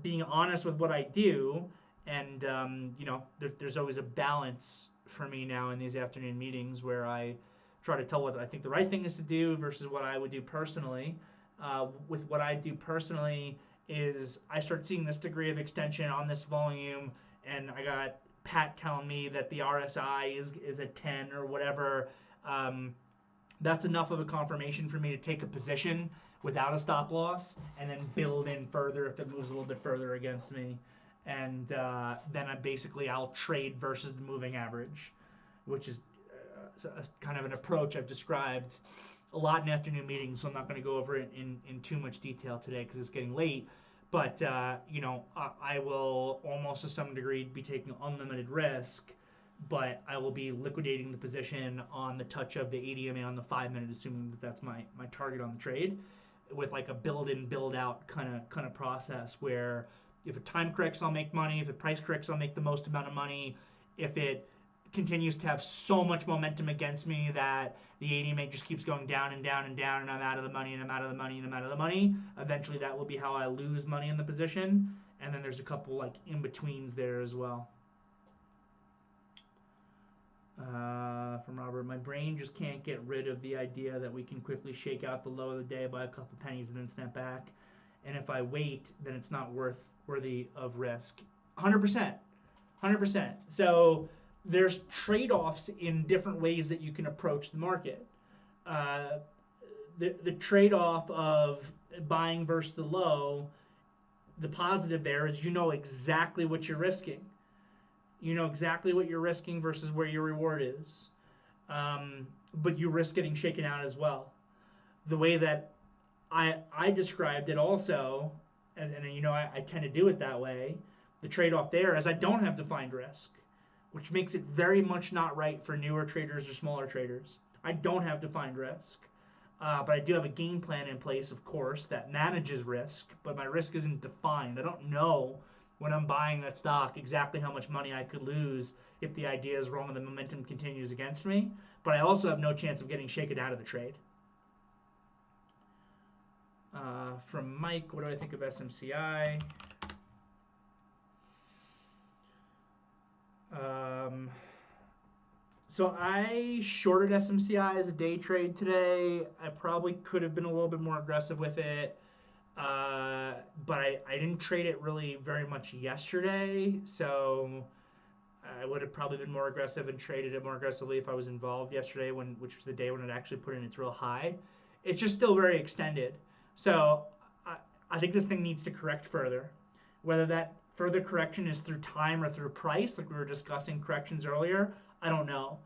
A: Being honest with what I do, and there's always a balance for me now in these afternoon meetings where I try to tell what I think the right thing is to do versus what I would do personally. With what I do personally is I start seeing this degree of extension on this volume, and I got Pat telling me that the RSI is at 10 or whatever. That's enough of a confirmation for me to take a position without a stop loss and then build in further if it moves a little bit further against me. And then I'll trade versus the moving average, which is kind of an approach I've described a lot in afternoon meetings, so I'm not going to go over it in too much detail today because it's getting late. But I will almost to some degree be taking unlimited risk, but I will be liquidating the position on the touch of the 80 MA on the 5-minute, assuming that that's my target on the trade, with like a build in, build out kind of process where if it time corrects, I'll make money. If it price corrects, I'll make the most amount of money. If it continues to have so much momentum against me that the 80 MA just keeps going down and down and down, and I'm out of the money and I'm out of the money and I'm out of the money, eventually that will be how I lose money in the position. And then there's a couple like in-betweens there as well. From Robert, my brain just can't get rid of the idea that we can quickly shake out the low of the day by a couple pennies and then snap back. And if I wait, then it's not worthy of risk. 100%. 100%. So there's trade-offs in different ways that you can approach the market. The trade-off of buying versus the low, the positive there is you know exactly what you're risking. You know exactly what you're risking versus where your reward is. But you risk getting shaken out as well. The way that I described it also, and I tend to do it that way, the trade-off there is I don't have defined risk, which makes it very much not right for newer traders or smaller traders. I don't have defined risk, but I do have a game plan in place, of course, that manages risk, but my risk isn't defined. I don't know when I'm buying that stock exactly how much money I could lose if the idea is wrong and the momentum continues against me, but I also have no chance of getting shaken out of the trade. From Mike, what do I think of SMCI? So I shorted SMCI as a day trade today. I probably could have been a little bit more aggressive with it. But I didn't trade it really very much yesterday, so I would have probably been more aggressive and traded it more aggressively if I was involved yesterday, which was the day when it actually put in its real high. It's just still very extended. So I, I think this thing needs to correct further. Whether that further correction is through time or through price, like we were discussing corrections earlier, I don't know.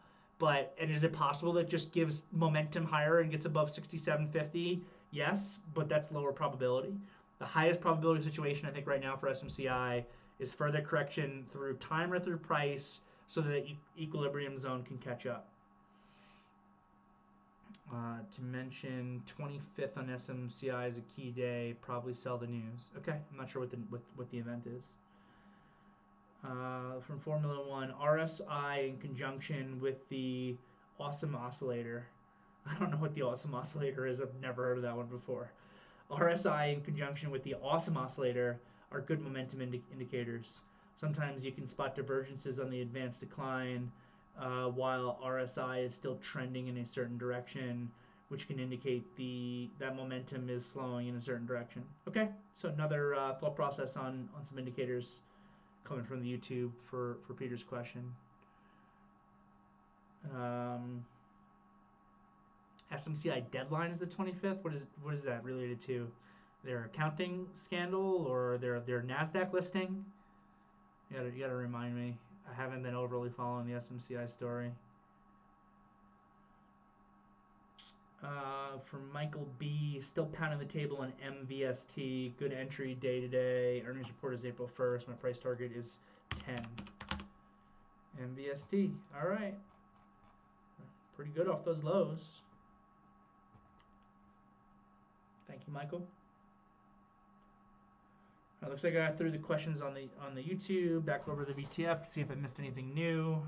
A: And is it possible that it just gives momentum higher and gets above 67.50? Yes, but that's lower probability. The highest probability situation I think right now for SMCI is further correction through time or through price so that the equilibrium zone can catch up. To mention 25th on SMCI is a key day. Probably sell the news. Okay, I'm not sure what the event is. From Formula One, RSI in conjunction with the Awesome Oscillator. I don't know what the Awesome Oscillator is. I've never heard of that one before. RSI in conjunction with the Awesome Oscillator are good momentum indicators. Sometimes you can spot divergences on the advanced decline while RSI is still trending in a certain direction, which can indicate that momentum is slowing in a certain direction. Okay, so another thought process on some indicators coming from the YouTube for Peter's question. SMCI deadline is the 25th. What is that related to? Their accounting scandal or their NASDAQ listing? You gotta remind me. I haven't been overly following the SMCI story. From Michael B, still pounding the table on MVST. Good entry day today. Earnings report is April 1st. My price target is 10. MVST. All right. Pretty good off those lows. Thank you, Michael. It looks like I got through the questions on the YouTube. Back over to the VTF to see if I missed anything new.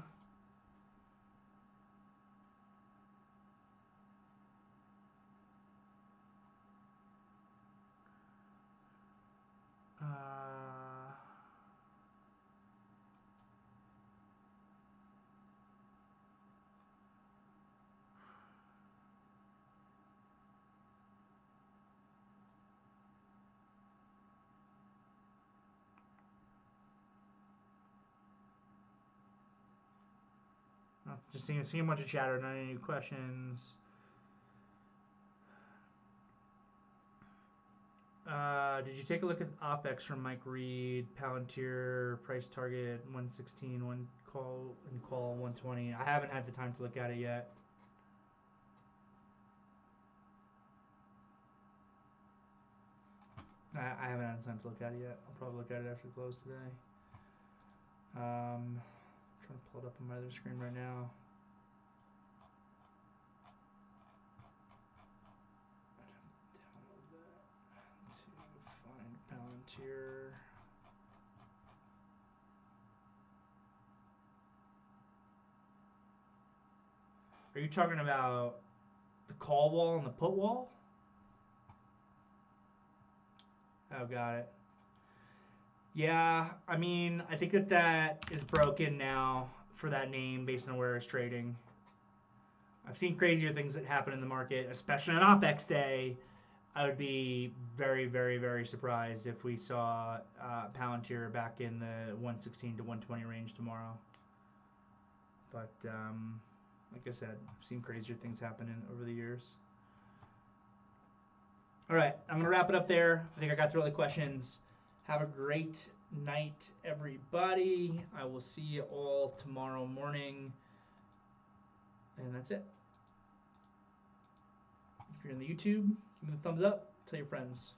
A: Just seeing a bunch of chatter, not any new questions. Did you take a look at OPEX from Mike Reed, Palantir, price target 116, one call 120? I haven't had the time to look at it yet. I haven't had time to look at it yet. I'll probably look at it after close today. I'm trying to pull it up on my other screen right now. Download that to find Palantir. Are you talking about the call wall and the put wall? Oh, got it. Yeah, I mean, I think that is broken now for that name based on where it's trading. I've seen crazier things that happen in the market, especially on OPEX day. I would be very, very, very surprised if we saw Palantir back in the 116 to 120 range tomorrow. But like I said, I've seen crazier things happen over the years. All right, I'm going to wrap it up there. I think I got through all the questions. Have a great night, everybody. I will see you all tomorrow morning. And that's it. If you're in the YouTube, give me the thumbs up. Tell your friends.